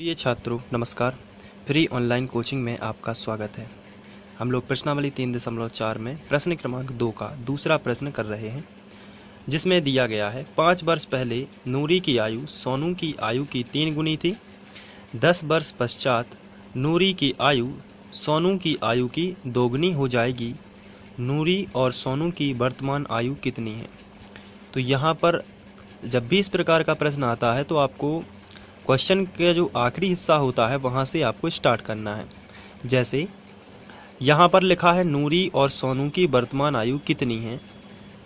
प्रिय छात्रों नमस्कार। फ्री ऑनलाइन कोचिंग में आपका स्वागत है। हम लोग प्रश्नावली 3.4 में प्रश्न क्रमांक 2 का दूसरा प्रश्न कर रहे हैं, जिसमें दिया गया है 5 वर्ष पहले नूरी की आयु सोनू की आयु की 3 गुनी थी। 10 वर्ष पश्चात नूरी की आयु सोनू की आयु की 2 गुनी हो जाएगी। नूरी और सोनू की वर्तमान आयु कितनी है? तो यहाँ पर जब भी इस प्रकार का प्रश्न आता है तो आपको क्वेश्चन का जो आखिरी हिस्सा होता है वहाँ से आपको स्टार्ट करना है। जैसे यहाँ पर लिखा है नूरी और सोनू की वर्तमान आयु कितनी है,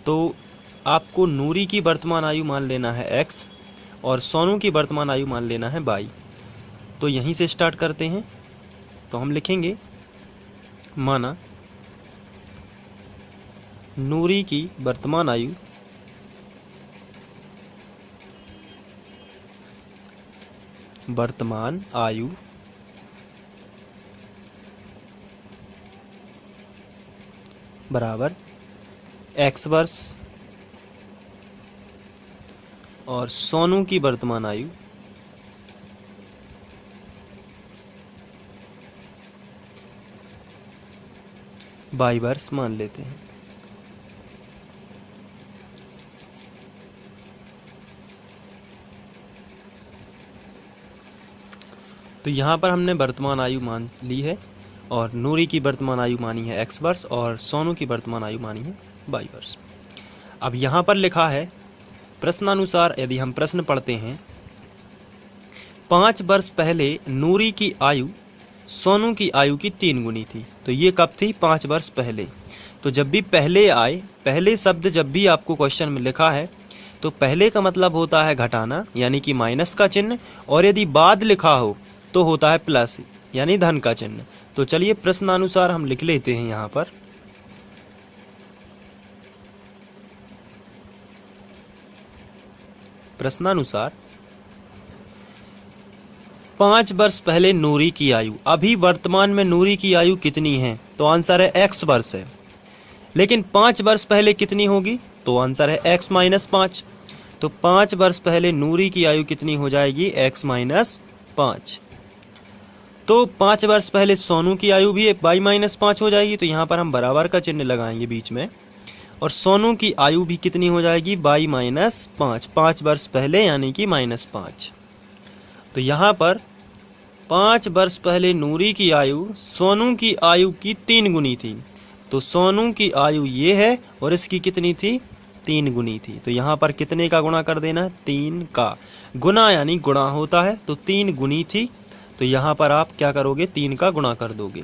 तो आपको नूरी की वर्तमान आयु मान लेना है x और सोनू की वर्तमान आयु मान लेना है y। तो यहीं से स्टार्ट करते हैं। तो हम लिखेंगे माना नूरी की वर्तमान आयु बराबर x वर्ष और सोनू की वर्तमान आयु y वर्ष मान लेते हैं। तो यहाँ पर हमने वर्तमान आयु मान ली है और नूरी की वर्तमान आयु मानी है x वर्ष और सोनू की वर्तमान आयु मानी है y वर्ष। अब यहाँ पर लिखा है प्रश्नानुसार, यदि हम प्रश्न पढ़ते हैं, 5 वर्ष पहले नूरी की आयु सोनू की आयु की 3 गुनी थी। तो ये कब थी? 5 वर्ष पहले। तो जब भी पहले आए, पहले शब्द जब भी आपको क्वेश्चन में लिखा है तो पहले का मतलब होता है घटाना यानी कि माइनस का चिन्ह, और यदि बाद लिखा हो तो होता है प्लस यानी धन का चिन्ह। तो चलिए प्रश्नानुसार हम लिख लेते हैं। यहाँ पर प्रश्नानुसार 5 वर्ष पहले नूरी की आयु, अभी वर्तमान में नूरी की आयु कितनी है? तो आंसर है x वर्ष है। लेकिन 5 वर्ष पहले कितनी होगी? तो आंसर है x माइनस 5। तो 5 वर्ष पहले नूरी की आयु कितनी हो जाएगी? x minus 5। तो 5 वर्ष पहले सोनू की आयु भी y माइनस 5 हो जाएगी। तो यहाँ पर हम बराबर का चिन्ह लगाएंगे बीच में, और सोनू की आयु भी कितनी हो जाएगी? y minus 5। 5 वर्ष पहले यानी कि -5। तो यहाँ पर 5 वर्ष पहले नूरी की आयु सोनू की आयु की 3 गुनी थी। तो सोनू की आयु ये है और इसकी कितनी थी? 3 गुनी थी। तो यहाँ पर कितने का गुणा कर देना है? 3 का। गुना यानी गुणा होता है, तो 3 गुनी थी। तो यहाँ पर आप क्या करोगे? 3 का गुणा कर दोगे।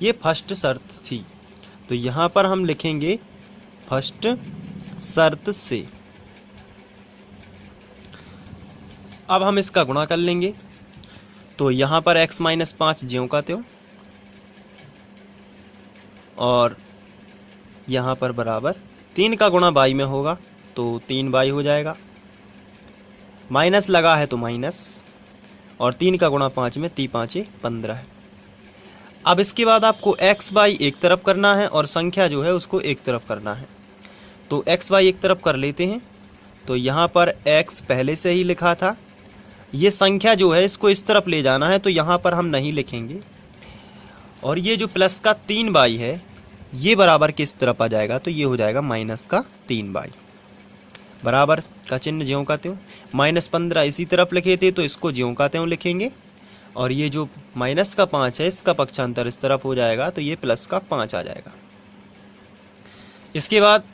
ये फर्स्ट शर्त थी। तो यहाँ पर हम लिखेंगे फर्स्ट शर्त से। अब हम इसका गुणा कर लेंगे। तो यहाँ पर x माइनस 5 ज्यों का त्यों, और यहाँ पर बराबर 3 का गुणा y में होगा तो 3y हो जाएगा। माइनस लगा है तो माइनस, और 3 का गुणा 5 में 3 5 15 है। अब इसके बाद आपको x y एक तरफ करना है और संख्या जो है उसको एक तरफ करना है। तो x y एक तरफ कर लेते हैं। तो यहाँ पर x पहले से ही लिखा था, ये संख्या जो है इसको इस तरफ ले जाना है, तो यहाँ पर हम नहीं लिखेंगे। और ये जो प्लस का 3y है ये बराबर किस तरफ आ जाएगा? तो ये हो जाएगा माइनस का 3y। बराबर का चिन्ह ज्यों का त्यों। -15 इसी तरफ लिखे थे तो इसको ज्यों का त्यों लिखेंगे, और ये जो माइनस का 5 है इसका पक्षांतर इस तरफ हो जाएगा तो ये प्लस का 5 आ जाएगा। इसके बाद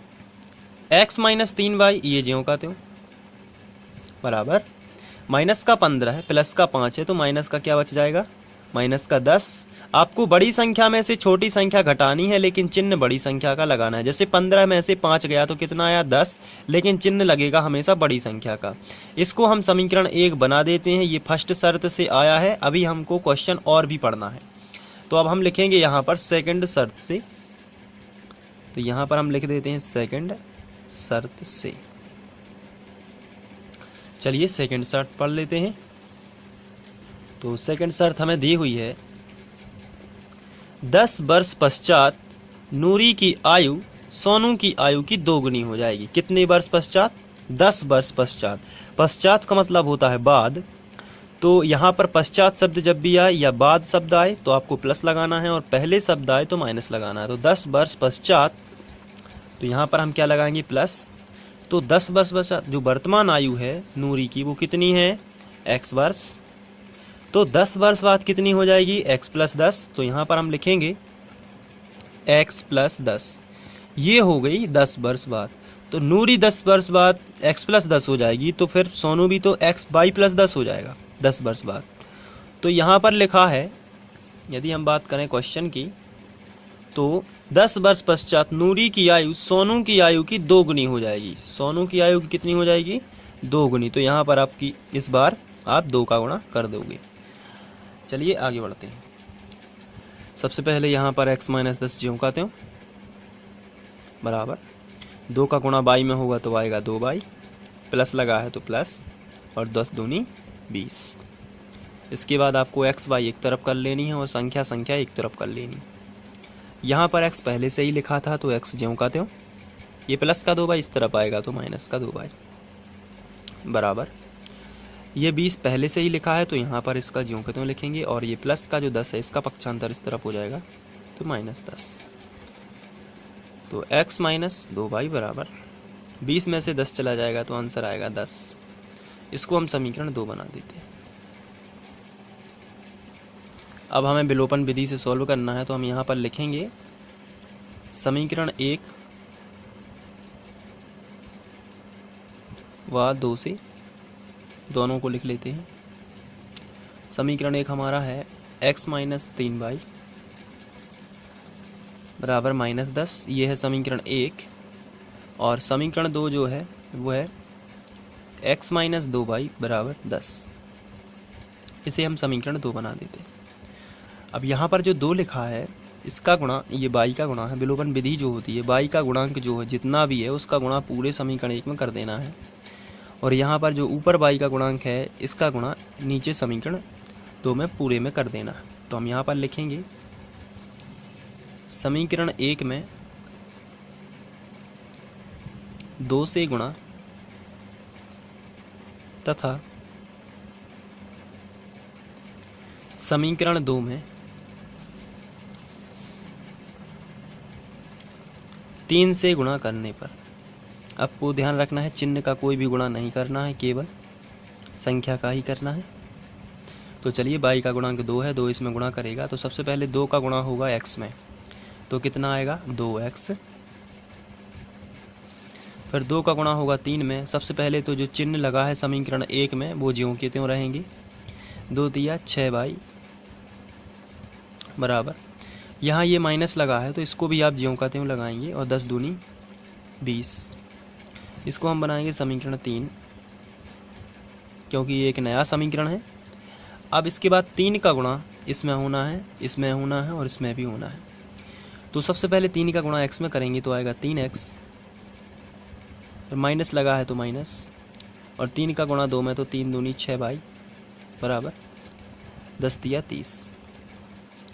x माइनस 3y ये ज्यों का त्यों बराबर माइनस का 15 है, प्लस का 5 है, तो माइनस का क्या बच जाएगा? माइनस का 10। आपको बड़ी संख्या में से छोटी संख्या घटानी है, लेकिन चिन्ह बड़ी संख्या का लगाना है। जैसे 15 में से 5 गया तो कितना आया? 10, लेकिन चिन्ह लगेगा हमेशा बड़ी संख्या का। इसको हम समीकरण 1 बना देते हैं। ये फर्स्ट शर्त से आया है। अभी हमको क्वेश्चन और भी पढ़ना है, तो अब हम लिखेंगे यहाँ पर सेकंड शर्त से। तो यहाँ पर हम लिख देते हैं सेकंड शर्त से। चलिए सेकंड शर्त पढ़ लेते हैं। तो सेकंड शर्त हमें दी हुई है 10 वर्ष पश्चात नूरी की आयु सोनू की आयु की 2 गुनी हो जाएगी। कितने वर्ष पश्चात? 10 वर्ष पश्चात। पश्चात का मतलब होता है बाद। तो यहाँ पर पश्चात शब्द जब भी आए या बाद शब्द आए तो आपको प्लस लगाना है, और पहले शब्द आए तो माइनस लगाना है। तो 10 वर्ष पश्चात, तो यहाँ पर हम क्या लगाएंगे? प्लस। तो 10 वर्ष पश्चात जो वर्तमान आयु है नूरी की वो कितनी है? x वर्ष। तो 10 वर्ष बाद कितनी हो जाएगी? x plus 10। तो यहाँ पर हम लिखेंगे x प्लस 10, ये हो गई 10 वर्ष बाद। तो नूरी 10 वर्ष बाद x प्लस 10 हो जाएगी, तो फिर सोनू भी तो x बाई प्लस 10 हो जाएगा 10 वर्ष बाद। तो यहाँ पर लिखा है, यदि हम बात करें क्वेश्चन की, तो 10 वर्ष पश्चात नूरी की आयु सोनू की आयु की 2 गुनी हो जाएगी। सोनू की आयु कितनी हो जाएगी? 2 गुनी। तो यहाँ पर आपकी इस बार आप 2 का गुणा कर दोगे। चलिए आगे बढ़ते हैं। सबसे पहले यहाँ पर x माइनस 10 ज्यों का त्यों बराबर 2 का गुणा बाई में होगा तो आएगा 2 बाई, प्लस लगा है तो प्लस, और 10 दूनी 20। इसके बाद आपको x बाई एक तरफ कर लेनी है और संख्या एक तरफ कर लेनी। यहाँ पर x पहले से ही लिखा था तो x ज्यों का त्यों, ये प्लस का 2 बाई इस तरफ आएगा तो माइनस का 2 बाई बराबर, ये 20 पहले से ही लिखा है तो यहाँ पर इसका ज्यों का त्यों लिखेंगे, और ये प्लस का जो 10 है इसका पक्षांतर इस तरफ हो जाएगा तो माइनस 10। तो x माइनस 2 बाई बराबर 20 में से 10 चला जाएगा तो आंसर आएगा 10। इसको हम समीकरण 2 बना देते हैं। अब हमें विलोपन विधि से सॉल्व करना है, तो हम यहाँ पर लिखेंगे समीकरण 1 व 2 से दोनों को लिख लेते हैं। समीकरण 1 हमारा है x माइनस 3 बाई बराबर माइनस 10, ये है समीकरण 1। और समीकरण 2 जो है वो है x माइनस 2 बाई बराबर 10। इसे हम समीकरण 2 बना देते हैं। अब यहाँ पर जो 2 लिखा है इसका गुणा, ये बाई का गुणा है। विलोपन विधि जो होती है, बाई का गुणांक जो है जितना भी है उसका गुणा पूरे समीकरण 1 में कर देना है, और यहाँ पर जो ऊपर बाई का गुणांक है इसका गुणा नीचे समीकरण 2 में पूरे में कर देना है। तो हम यहाँ पर लिखेंगे समीकरण 1 में 2 से गुणा तथा समीकरण 2 में 3 से गुणा करने पर, आपको ध्यान रखना है चिन्ह का कोई भी गुणा नहीं करना है, केवल संख्या का ही करना है। तो चलिए बाई का गुणांक 2 है, 2 इसमें गुणा करेगा तो सबसे पहले 2 का गुणा होगा x में, तो कितना आएगा 2x। फिर 2 का गुणा होगा 3 में, सबसे पहले तो जो चिन्ह लगा है समीकरण 1 में वो ज्यों के त्यों रहेंगे। 2 तिया 6 बाई बराबर, यहाँ ये माइनस लगा है तो इसको भी आप ज्यों का त्यों लगाएंगे, और 10 दूनी 20। इसको हम बनाएंगे समीकरण 3, क्योंकि ये एक नया समीकरण है। अब इसके बाद 3 का गुणा इसमें होना है, इसमें होना है और इसमें भी होना है। तो सबसे पहले 3 का गुणा x में करेंगे तो आएगा 3x, फिर माइनस लगा है तो माइनस, और 3 का गुणा 2 में तो 3 दूनी 6 बाई बराबर 10 तिया 30।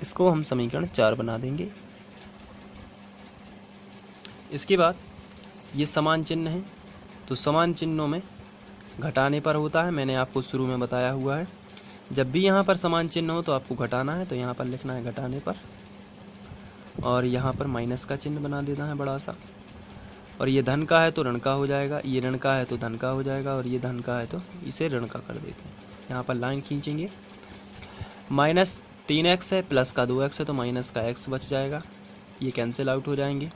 इसको हम समीकरण 4 बना देंगे। इसके बाद ये समान चिन्ह है, तो समान चिन्हों में घटाने पर होता है, मैंने आपको शुरू में बताया हुआ है। जब भी यहाँ पर समान चिन्ह हो तो आपको घटाना है, तो यहाँ पर लिखना है घटाने पर, और यहाँ पर माइनस का चिन्ह बना देना है बड़ा सा, और ये धन का है तो ऋण का हो जाएगा, ये ऋण का है तो धन का हो जाएगा, और ये धन का है तो इसे ऋण का कर देते हैं। यहाँ पर लाइन खींचेंगे, माइनस 3x है, प्लस का 2x है तो माइनस का x बच जाएगा, ये कैंसिल आउट हो जाएंगे।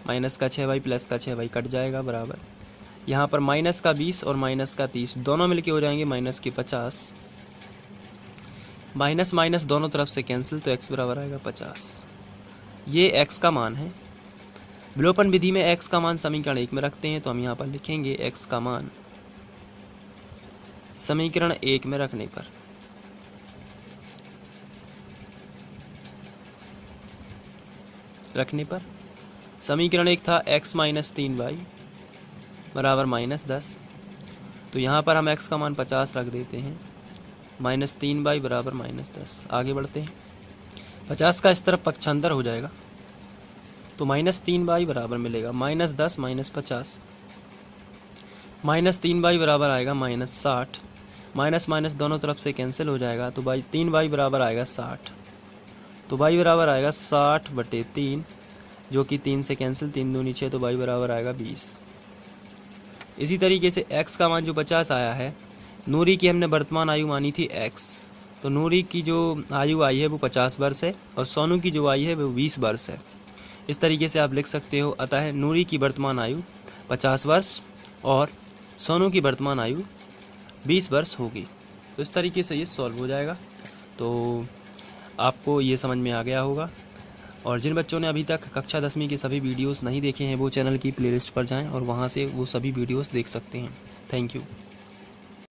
माइनस का 6 बाई प्लस का 6 बाई कट जाएगा बराबर, यहाँ पर माइनस का 20 और माइनस का 30 दोनों मिलके हो जाएंगे माइनस के 50। माइनस माइनस दोनों तरफ से कैंसिल, तो x बराबर आएगा 50। ये x का मान है। विलोपन विधि में x का मान समीकरण 1 में रखते हैं, तो हम यहाँ पर लिखेंगे x का मान समीकरण 1 में रखने पर समीकरण 1 था x माइनस 3 बाई बराबर माइनस 10, तो यहाँ पर हम x का मान 50 रख देते हैं, माइनस 3 बाई बराबर माइनस 10। आगे बढ़ते हैं, 50 का इस तरफ पक्षांतर हो जाएगा तो माइनस 3 बाई बराबर मिलेगा माइनस 10 माइनस 50, माइनस 3 बाई बराबर आएगा माइनस 60, माइनस माइनस दोनों तरफ से कैंसिल हो जाएगा, तो भाई 3y बराबर आएगा 60। तो y बराबर आएगा 60/3, जो कि 3 से कैंसिल, 3 दूनी 6, तो y बराबर आएगा 20। इसी तरीके से x का मान जो 50 आया है, नूरी की हमने वर्तमान आयु मानी थी x, तो नूरी की जो आयु आई है वो 50 वर्ष है और सोनू की जो आयु है वो 20 वर्ष है। इस तरीके से आप लिख सकते हो, अतः नूरी की वर्तमान आयु 50 वर्ष और सोनू की वर्तमान आयु 20 वर्ष होगी। तो इस तरीके से ये सॉल्व हो जाएगा। तो आपको ये समझ में आ गया होगा। और जिन बच्चों ने अभी तक कक्षा 10वीं के सभी वीडियोस नहीं देखे हैं, वो चैनल की प्लेलिस्ट पर जाएं और वहां से वो सभी वीडियोस देख सकते हैं। Thank you.